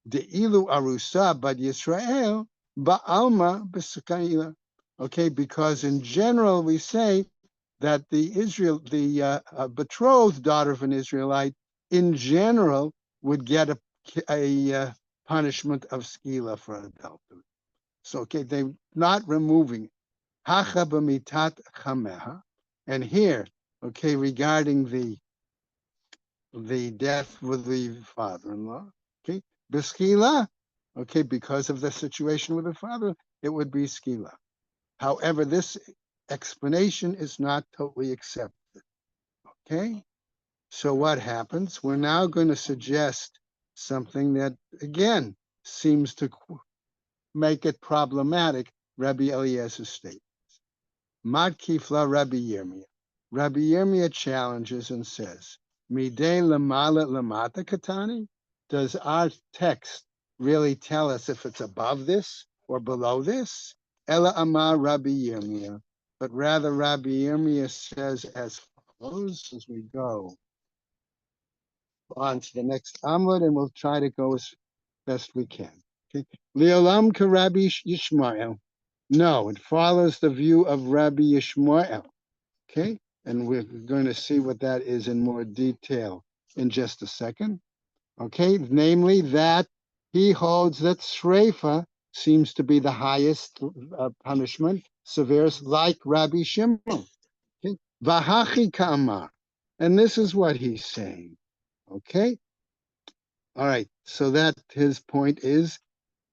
De'ilu arusa bat Yisrael, ba'alma b'sakaila. Okay, because in general we say that the betrothed daughter of an Israelite, in general, would get a punishment of skila for adultery. So, okay, they're not removing hacha b'mitat chameha, and here, okay, regarding the death with the father-in-law, okay, b'skila, okay, because of the situation with the father, it would be skila. However, this explanation is not totally accepted. Okay, so what happens? We're now going to suggest something that, again, seems to make it problematic, Rabbi Eliezer's statement. Mat kifla Rabbi Yirmiyah. Rabbi Yirmiyah challenges and says, Midei lamala lamata katani? Does our text really tell us if it's above this or below this? Ela amar Rabbi Yirmiyah. But rather Rabbi Yirmiyah says as follows, as we go on to the next Amud, and we'll try to go as best we can. Okay. Leolam ka Rabbi Yishmael. No, it follows the view of Rabbi Yishmael. Okay, and we're going to see what that is in more detail in just a second. Okay, namely that he holds that Sreifa seems to be the highest punishment, severest, like Rabbi Shimon. Okay, Vahachi Kamar, and this is what he's saying. Okay, all right. So that his point is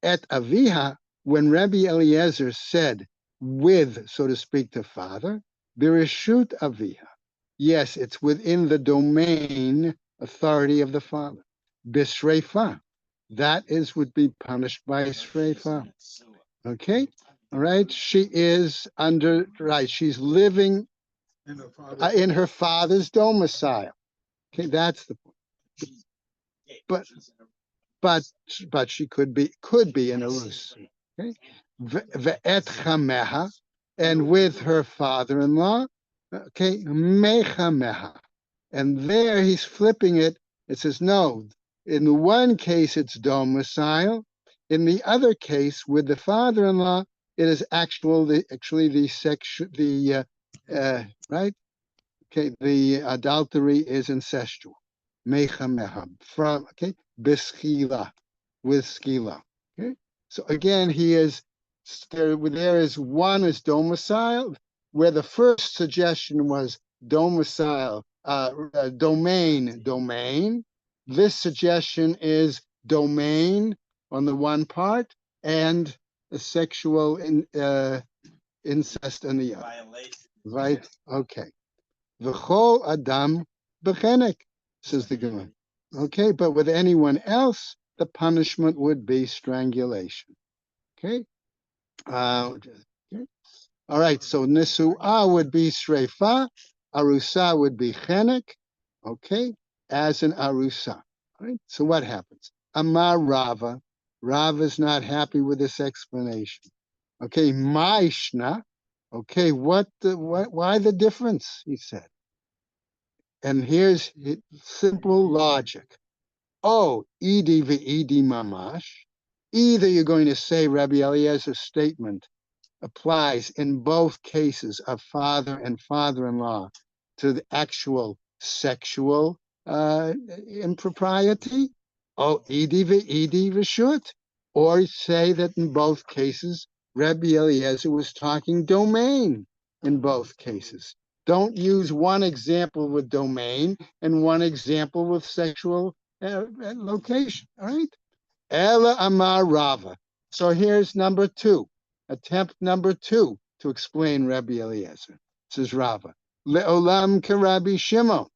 at Aviha, when Rabbi Eliezer said with, so to speak, the father, Birishut Aviha. Yes, it's within the domain authority of the father. Bisreifa. That is would be punished by Sreifa. Okay? All right. She is under, right, she's living in her father's domicile. Okay, that's the point. But she could be in a rus. Okay, ve'et chameha, and with her father-in-law. Okay, mechameha, and there he's flipping it. It says no. In the one case, it's domicile. In the other case, with the father-in-law, it is actually the section, right. Okay, the adultery is incestual. Mechameha, from, okay, bischila, with skila. Okay, so again, there is one is domicile, where the first suggestion was domicile, domain. This suggestion is domain on the one part and a sexual incest on the other. Right? Okay. V'chol adam b'chenek, says the Gemara. Okay, but with anyone else, the punishment would be strangulation. Okay? Okay. All right, so Nisu'ah would be Sreifa, Arusa would be Chenek, okay, as an Arusa. All right, so what happens? Amar Rava. Rava's not happy with this explanation. Okay, Maishna. Okay, why the difference, he said. And here's simple logic. Oh, Edi v'Edi mamash. Either you're going to say Rabbi Eliezer's statement applies in both cases of father and father-in-law to the actual sexual impropriety, oh, idi v'shut, or say that in both cases, Rabbi Eliezer was talking domain in both cases. Don't use one example with domain and one example with sexual location, all right? Ela Amar Rava. So here's number two, attempt number two to explain Rabbi Eliezer. Says Rava. Le'olam k'Rabbi Shimon.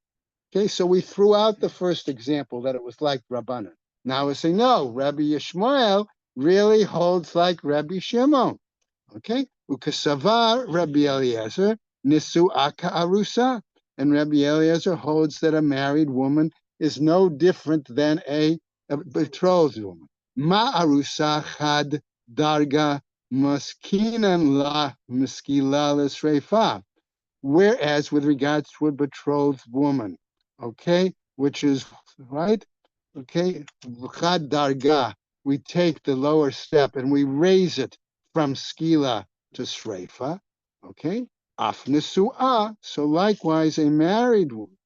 Okay, so we threw out the first example that it was like Rabbanan. Now we say, no, Rabbi Yishmael really holds like Rabbi Shimon. Okay, ukasavar Rabbi Eliezer nisu aka arusa, and Rabbi Eliezer holds that a married woman is no different than a betrothed woman. Ma arusa chad darga maskinan la maskila lesreifa. Whereas with regards to a betrothed woman, okay, which is right, okay, chad darga, we take the lower step and we raise it from skila to sreifa, okay, af nesu'ah, so likewise a married woman,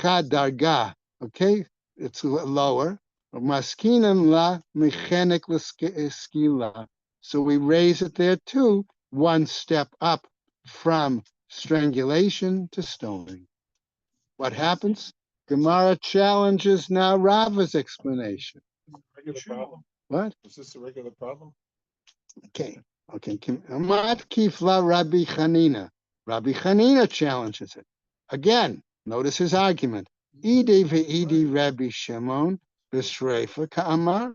chad darga, okay, it's lower, maskinan la mechenek skila, so we raise it there too, one step up from strangulation to stoning. What happens? Gemara challenges now Rava's explanation. Regular problem? What? Is this a regular problem? Okay. Amat kifla Rabbi Chanina. Rabbi Chanina challenges it. Again, notice his argument. Ide ve'idi Rabbi Shimon b'shreifa ka'amar.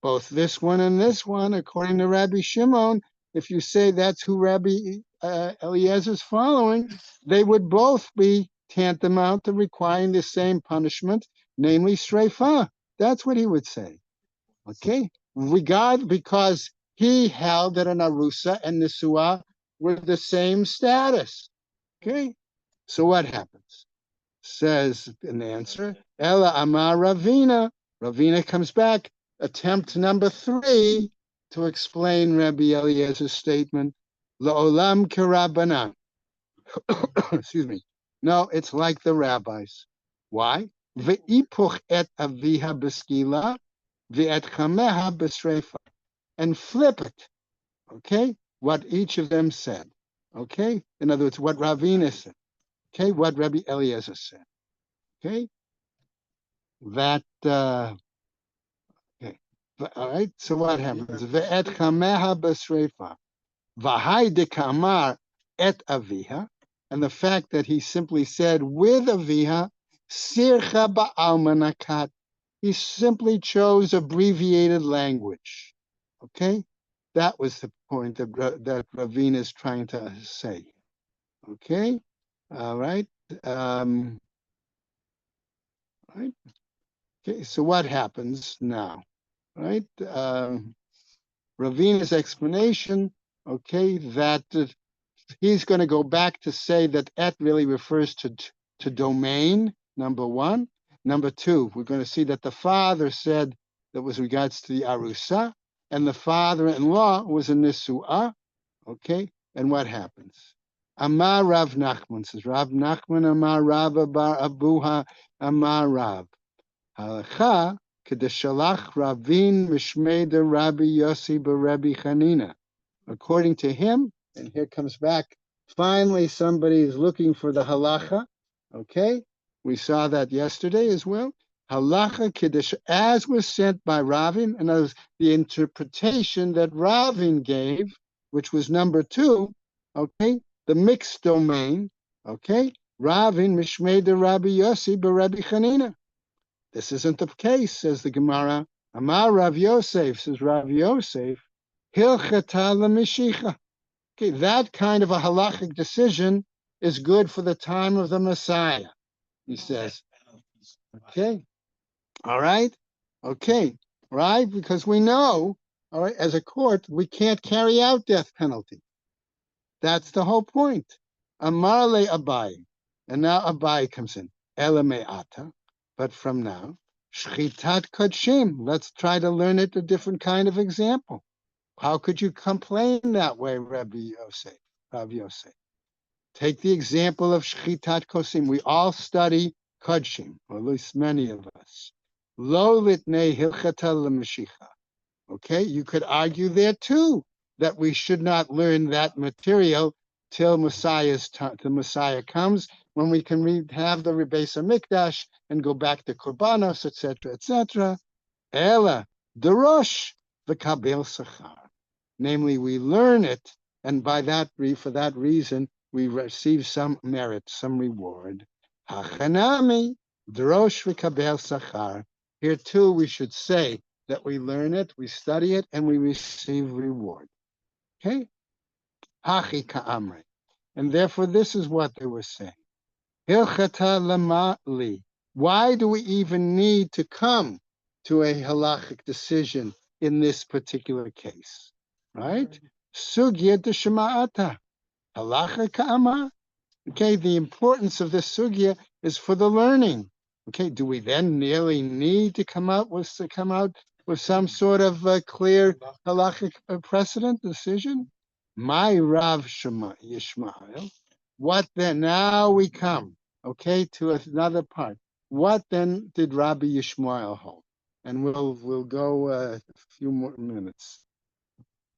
Both this one and this one, according to Rabbi Shimon, if you say that's who Rabbi Eliezer's following, they would both be tantamount to requiring the same punishment, namely streifa. That's what he would say. Okay? Because he held that an arusa and nisua were the same status. Okay? So what happens? Says an answer, Ella Amar Ravina. Ravina comes back. Attempt number three to explain Rabbi Eliezer's statement. La'olam k'Rabbanan. Excuse me. No, it's like the rabbis. Why? Ve'ipuch et aviha b'skila, ve'et chameha b'sreifa. And flip it. Okay? What each of them said. Okay? In other words, what Ravina said. Okay? What Rabbi Eliezer said. Okay? That, okay. All right? So what happens? Ve'et chameha b'sreifa. V'hai dekamar et aviha. And the fact that he simply said with aviha, sircha ba'almanakat. He simply chose abbreviated language. Okay? That was the point that Ravina is trying to say. Okay? All right. Right. Okay, so what happens now? Right? Ravina's explanation, okay, that he's going to go back to say that et really refers to domain, number one. Number two, we're going to see that the father said that was regards to the arusa, and the father-in-law was a nisu'ah, okay? And what happens? Amar Rav Nachman says, Rav Nachman Amar Rav Bar Abuha Amar Rav. Halacha kedeshalach Ravin mishmei Rabbi Yossi Rabbi Chanina. According to him, and here comes back, finally somebody is looking for the halacha, okay? We saw that yesterday as well. Halacha kiddush, as was sent by Ravin, and as the interpretation that Ravin gave, which was number two, okay? The mixed domain, okay? Ravin mishmei Rabbi Yossi Rabbi Chanina. This isn't the case, says the Gemara. Amar Rav Yosef, says Rav Yosef, Hilchata l'mishicha. Okay, that kind of a halachic decision is good for the time of the Messiah, he says. Okay, all right, okay, right? Because we know, all right, as a court, we can't carry out death penalty. That's the whole point. Amar le Abai, and now Abai comes in. Ela me'ata, but from now, shchitat kodshim. Let's try to learn it a different kind of example. How could you complain that way, Rabbi Yosef? Rav Yosef. Take the example of Shchitat Kosim. We all study Kodshim, or at least many of us. Lo litnei hilchata l'mashicha. Okay, you could argue there too that we should not learn that material till the Messiah comes, when we can have the Beis Hamikdash and go back to Korbanos, etc., etc. Ela derosh v'kabel sachar. Namely, we learn it, and for that reason, we receive some merit, some reward. Hachanami derosh v'kabel sachar. Here too, we should say that we learn it, we study it, and we receive reward. Okay? Hachi ka'amre. And therefore, this is what they were saying. Hilchata lamali. Why do we even need to come to a halachic decision in this particular case? Right? Sugya de shema'ata. Halacha ka'amar. Okay, the importance of this sugya is for the learning. Okay, do we then nearly need to come out with some sort of clear halachic precedent decision? My Rav Yishmael. What then? Now we come, okay, to another part. What then did Rabbi Yishmael hold? And we'll go a few more minutes.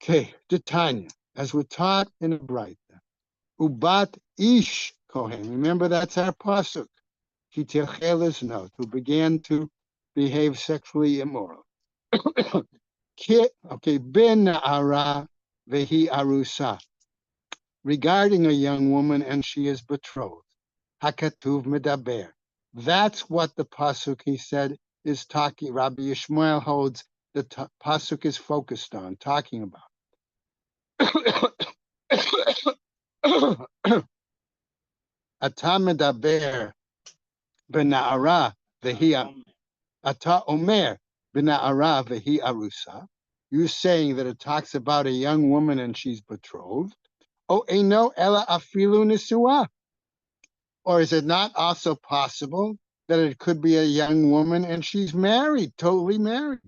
Okay, Tanya, as we're taught in a bright. Ubat ish kohen. Remember, that's our pasuk. Kitechel note, who began to behave sexually immoral. Okay, ben ara vehi arusa. Regarding a young woman and she is betrothed. Hakatuv medaber. That's what the pasuk, he said, is talking. Rabbi Yishmael holds the pasuk is focused on, talking about. Ata medaber bena'ara vehi ata omer bena'ara vehi arusa. You're saying that it talks about a young woman and she's betrothed. Oh, eino ela afilu nisua. Or is it not also possible that it could be a young woman and she's married, totally married?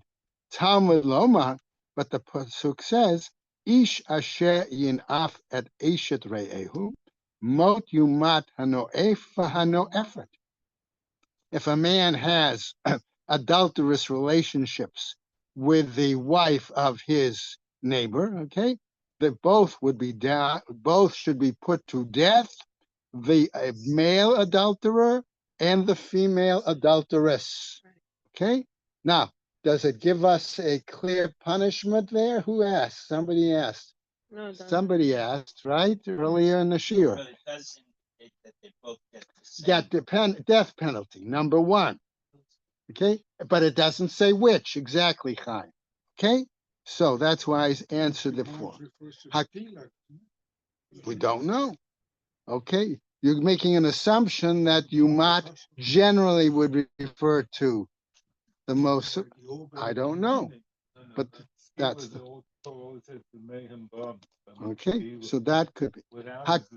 Talmud Loma, but the pasuk says, Ish asher yinaf et eshet re'ehu, mot yumat hano'ef hano'efet. If a man has adulterous relationships with the wife of his neighbor, okay, that both should be put to death, the male adulterer and the female adulteress. Okay, now does it give us a clear punishment there? Who asked? Somebody asked. No, done. Somebody asked, right, earlier in the shir. But it does indicate that they both get the same. Get the death penalty, number one. Okay, but it doesn't say which exactly, Chaim. Okay, so that's why I answered it for. We don't know. Okay, you're making an assumption that Yumat generally would refer to the most. I don't know, but that's the, okay. So that could be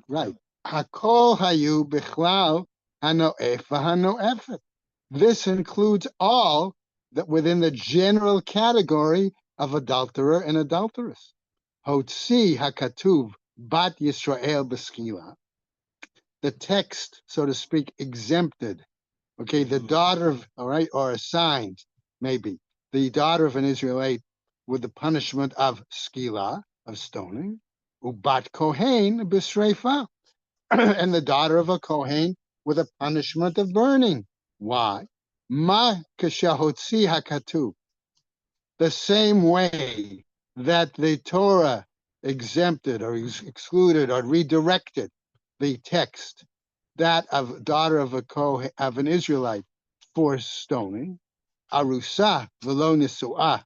right. Hakol hayu bichlal hanoef hanoefet. This includes all that within the general category of adulterer and adulteress. Hotzi hakatuv bat Yisrael b'skila. The text, so to speak, exempted. Okay, the daughter of, all right, or assigned, maybe, the daughter of an Israelite with the punishment of skila, of stoning, ubat kohen b'sreifa, and the daughter of a kohen with a punishment of burning. Why? Ma kashahotzi hakatu. The same way that the Torah exempted or excluded or redirected the text, that of daughter of an Israelite for stoning, arusa velo nisuah,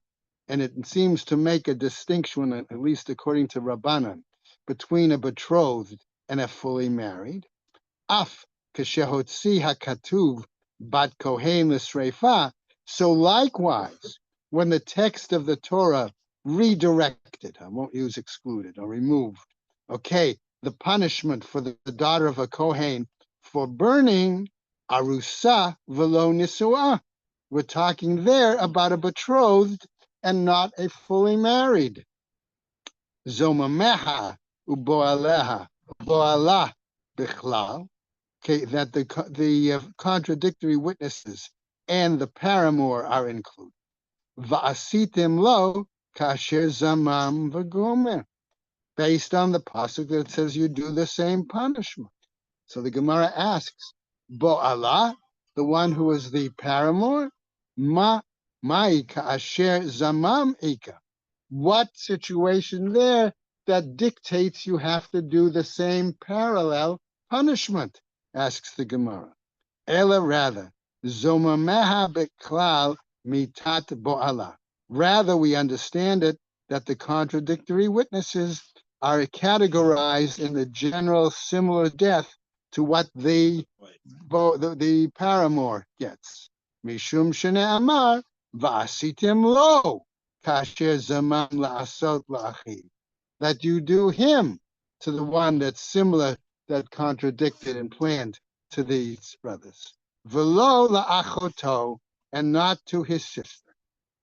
and it seems to make a distinction, at least according to Rabbanan, between a betrothed and a fully married. Af keshehotzi hakatuv bat kohen l'sreifa. So likewise, when the text of the Torah redirected, I won't use excluded or removed, okay, the punishment for the daughter of a kohen for burning, arusa velo nisuah. We're talking there about a betrothed and not a fully married. zomameha uboaleha uboalah bichlal. Okay, that the contradictory witnesses and the paramour are included. Va'asitim lo kasher zamam v'gomer, based on the pasuk that says you do the same punishment. So the Gemara asks, Bo'ala, the one who is the paramour, ma'i kasher zamam ika. What situation there that dictates you have to do the same parallel punishment? Asks the Gemara. Ela rather, zomameha beklal mitat bo'ala. Rather, we understand it that the contradictory witnesses are categorized in the general similar death to what the paramour gets. Mishum shene'amar va'asitim lo kasher zaman la'asot la'achi. That you do him to the one that's similar, that contradicted and planned to these brothers. Velo la'achoto, and not to his sister.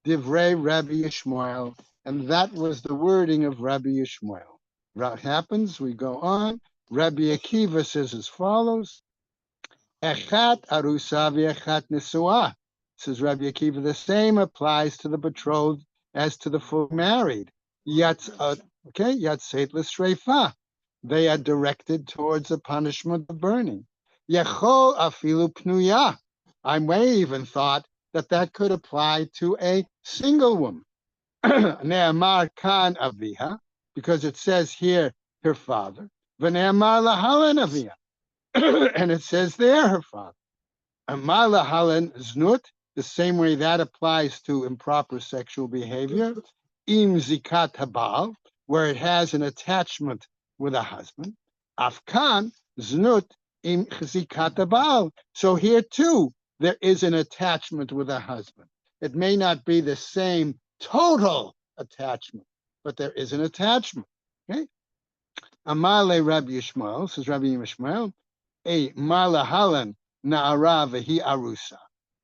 Divrei Rabbi Yishmael, and that was the wording of Rabbi Yishmael. What happens? We go on. Rabbi Akiva says as follows: Echat arusa v'echat nesuah. Says Rabbi Akiva, the same applies to the betrothed as to the full married. Yatzeit l'sreifa. They are directed towards the punishment of burning. Yechol afilu pnuya. I may even thought that could apply to a single woman. Ne'amar kan aviha, because it says here her father. V'ne'amar lahalan aviha, and it says there her father. Amar lahalan znut, the same way that applies to improper sexual behavior. Im zikat habal, where it has an attachment with a husband. Afkan znut im zikat habal. So here too, there is an attachment with a husband. It may not be the same total attachment, but there is an attachment. Okay. Amale Rabbi Yishmael, says Rabbi Yishmael, a malahalan na'ara v'hi arusa.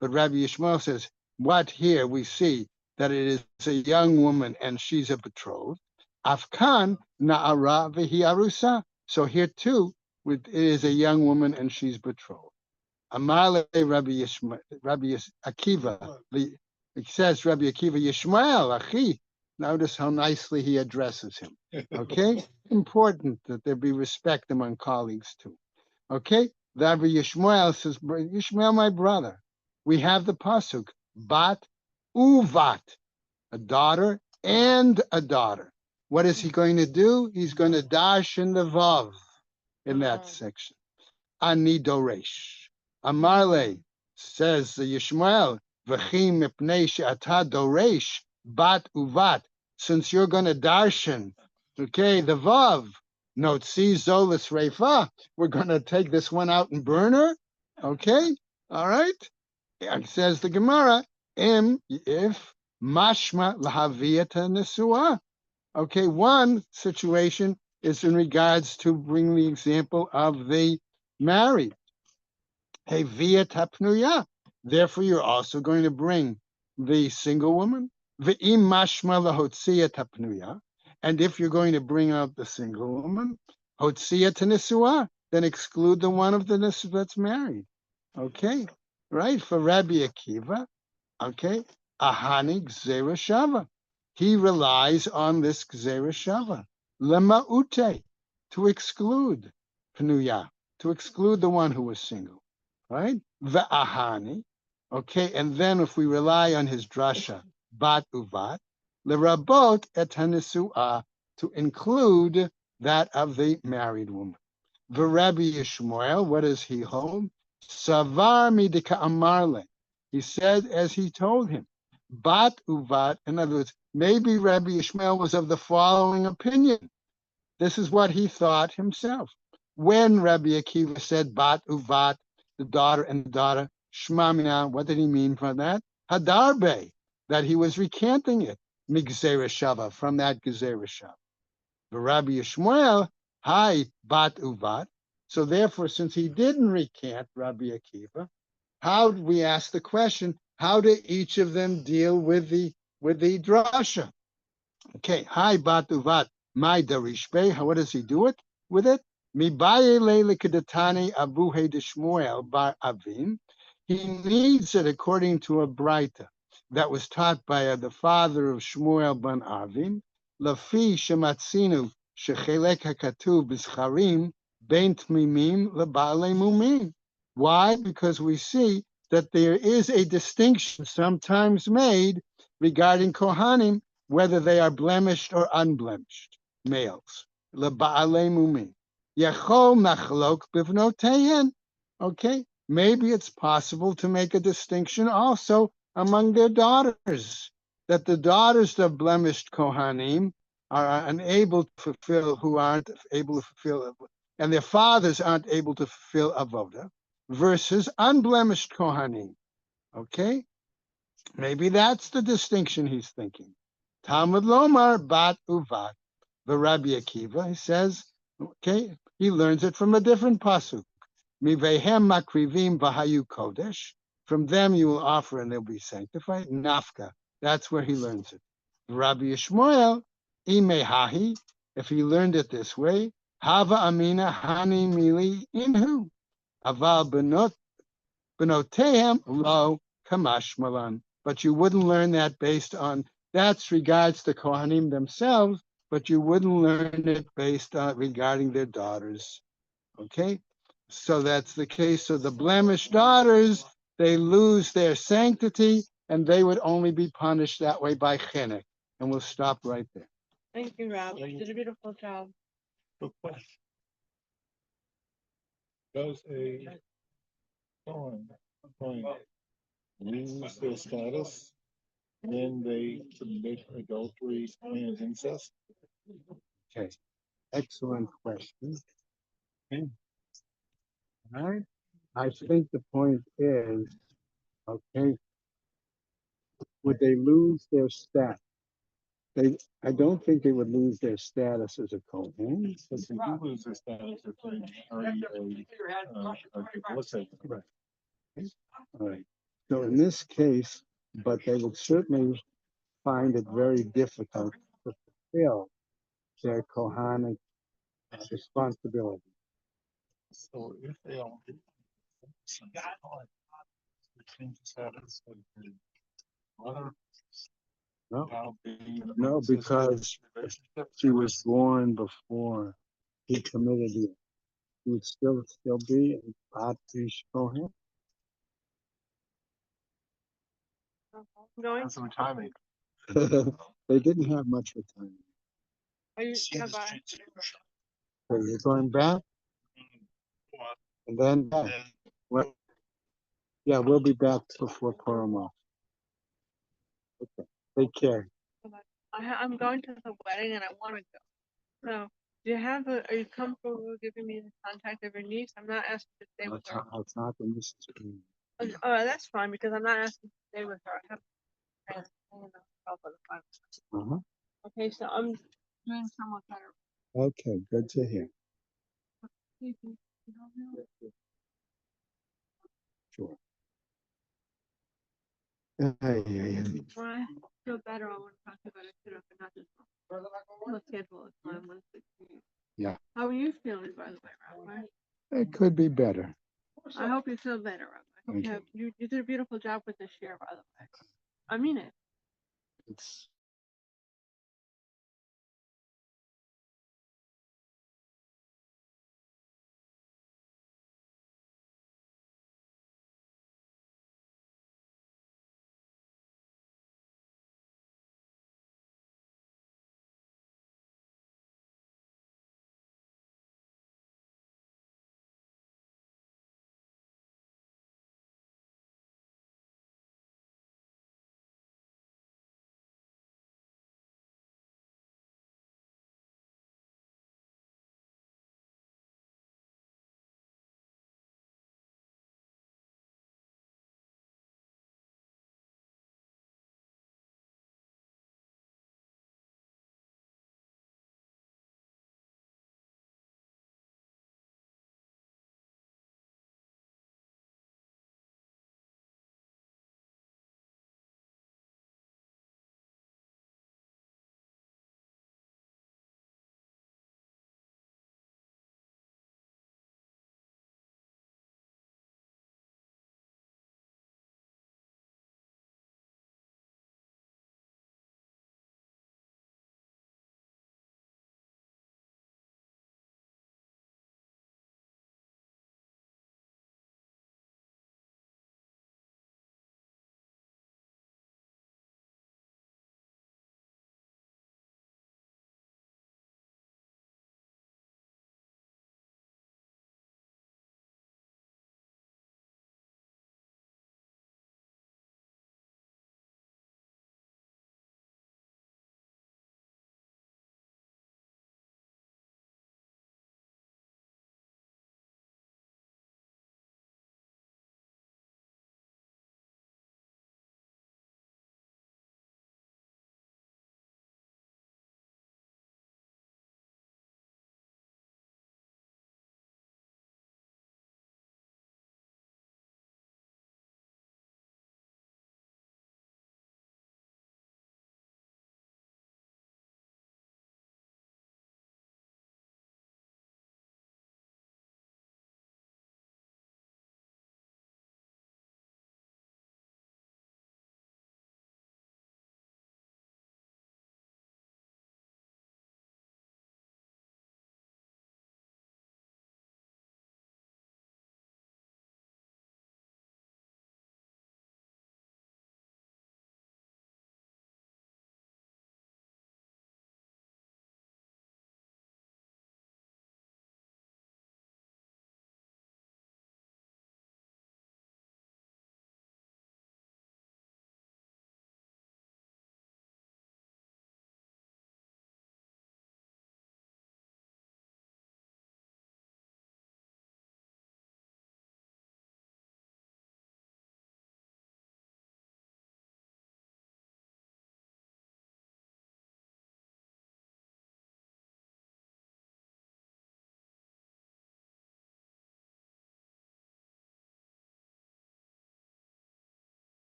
But Rabbi Yishmael says, what here we see that it is a young woman and she's a betrothed. Afkan na'ara v'hi arusa. So here too, it is a young woman and she's betrothed. Amale Rabbi Akiva. It says Rabbi Akiva Yishmael Achi. Notice how nicely he addresses him. Okay, important that there be respect among colleagues too. Okay, Rabbi Yishmael says, Yishmael, my brother, we have the pasuk bat uvat, a daughter and a daughter. What is he going to do? He's going to dash in the vav in that section. Ani doresh. Amarle, says Yishmael, v'chi mipnei she'ata doresh bat uvat. Since you're going to darshan, okay, the vav, notzi zolis reifa, we're going to take this one out and burn her, okay, all right? It says the Gemara, if mashma lahaviyata nesua. Okay, one situation is in regards to bring the example of the married. Hey, via tapnuya. Therefore, you're also going to bring the single woman. Ve'im mashma lahotzia tapnuya. And if you're going to bring out the single woman, hotzia tenisua, then exclude the one of the nisu that's married. Okay, right? For Rabbi Akiva, okay, ahani gzera shava. He relies on this gzera shava. Lemaute, to exclude pnuya, to exclude the one who was single. Right? Ve'ahani. Okay, and then if we rely on his drasha, bat uvat, lerabot et hanesu'ah, to include that of the married woman. V'Rabbi Yishmael, what does he hold? Savar midika amarle. He said as he told him, bat uvat, in other words, maybe Rabbi Yishmael was of the following opinion. This is what he thought himself. When Rabbi Akiva said bat uvat, the daughter and the daughter, Shmamina, what did he mean from that? Hadarbe, that he was recanting it, Migzera Shava, from that Gezerah Shava. The Rabbi Yishmael, hi, bat uvat. So therefore, since he didn't recant Rabbi Akiva, how did we ask the question, how do each of them deal with the drasha? Okay, hi, bat uvat, My darishpe, what does he do it with it? Mibaye lele kedatani abuhe de Shmuel bar Avin. He needs it according to a Braita that was taught by the father of Shmuel ben Avin. Lafi shematzinu shechelek hakatuv b'scharim ben tmimim lebale mumim. Why? Because we see that there is a distinction sometimes made regarding Kohanim, whether they are blemished or unblemished males. Leba'alei mumin. Yachol machlok bivnoteyen. Okay, maybe it's possible to make a distinction also among their daughters, that the daughters of blemished Kohanim are unable to fulfill, who aren't able to fulfill, and their fathers aren't able to fulfill avoda, versus unblemished Kohanim. Okay, maybe that's the distinction he's thinking. Talmud Lomar bat uvat. The Rabbi Akiva, he says, okay, he learns it from a different pasuk. Mivehem makrivim v'hayu kodesh. From them you will offer and they'll be sanctified. Nafka. That's where he learns it. Rabbi Yishmael, imehahi. If he learned it this way, hava amina hani mili inhu. Aval benotehem lo kamash malan. But you wouldn't learn that based on, that's regards the Kohanim themselves, but you wouldn't learn it based on regarding their daughters. Okay? So that's the case. So the blemished daughters, they lose their sanctity, and they would only be punished that way by chinuch. And we'll stop right there. Thank you, Rob. You did a beautiful job. Good question. Does a Kohen lose their status when they commit adultery and incest? Okay. Excellent question. Okay. All right. I think the point is, okay, would they lose their status? I don't think they would lose their status as a Kohen. Because they do lose their status if they marry a divorcee. Right. All right. So in this case, but they would certainly find it very difficult to fulfill their Kohanic responsibility. So if they are change the status of the mother, No, now being in no, an because relationship, she was born before he committed it. He would still be a Bat Ish Kohen. Going? that's some timing. They didn't have much of time. Are you? Bye-bye. So you're going back and then back. What? Yeah, we'll be back before Purim off. Okay. Take care. I'm going to the wedding and I want to go. So, do you have are you comfortable with giving me the contact of your niece? I'm not asking to stay with her. I'll talk to Mrs. Green. Oh, that's fine because I'm not asking to stay with her. I have help on the phone. Uh-huh. Okay, so I'm doing somewhat better. Okay, good to hear. Sure. When I feel better, I want to talk about it, but not just let's schedule a time. Yeah. How are you feeling, by the way, Rabbi? It could be better. I hope you feel better, Rabbi. You did a beautiful job with this year, by the way. I mean it. It's